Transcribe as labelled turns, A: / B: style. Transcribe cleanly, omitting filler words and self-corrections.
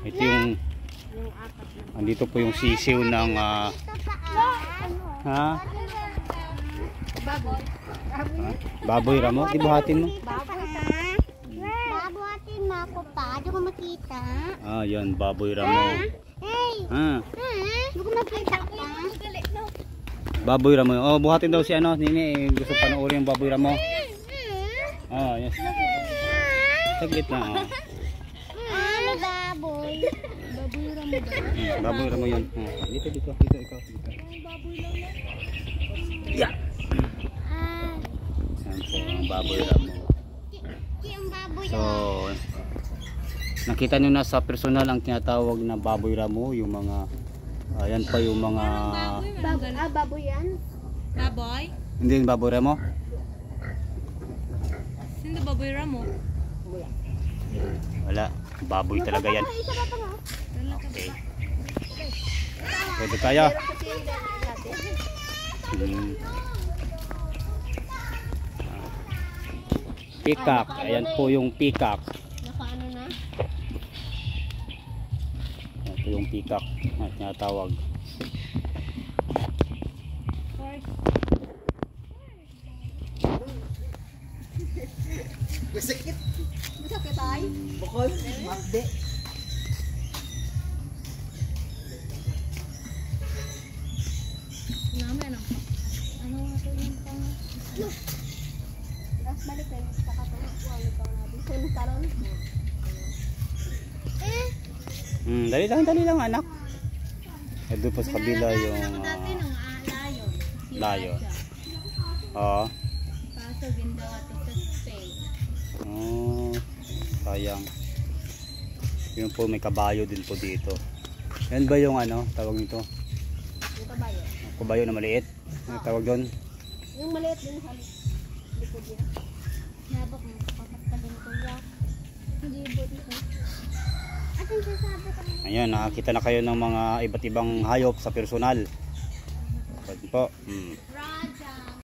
A: Ito yung andito po yung sisiw ng baboy ramo. Di buhatin mo.
B: Babuhatin mo ako pa. Di ko makita.
A: Yan baboy ramo.
B: Hey. Di ko makita pa.
A: Baboy ramo. Buhatin daw si Nini. Gusto panoorin yung baboy ramo. Yes. Saglit na.
B: Baboy. Baboy ramo.
A: Baboy ramo yun. Dito ikaw. Yeah. Yan po ang baboy ramo. So, nakita nyo na sa personal ang tinatawag na baboy ramo, yung mga ayan pa yung mga
B: baboy yan?
C: Baboy?
A: Hindi yung baboy ramo?
C: Hindi baboy ramo?
A: Wala, baboy talaga yan. Okay. Pwede kaya? Peacock, ayan po yung peacock.
B: Nakaano na?
A: Ayan po yung peacock na tinatawag.
D: Masakit.
B: Masakit ay?
D: Bukol. Makde.
C: Namin ano nga ito yung pang...
B: Tapos balik kayo sa kakatuwa nito natin. So, nagkaroon.
A: Dali lang anak. Doon po sa kabila yung
C: Dati nung layon.
A: layo. Oo.
C: Kaso gindawa ito sa Spain.
A: Sayang. Yun po, may kabayo din po dito. Yan ba yung tawag nito?
B: Yung kabayo.
A: Kabayo na maliit? Ano tawag doon?
B: Yung maliit din sa likod niya. Nabak mo, papagpalin ko yan. Hindi ibot ito. At yung sasabi ko.
A: Ayan, nakakita na kayo ng mga iba't ibang hayop sa personal. Pwede po.
C: Rod.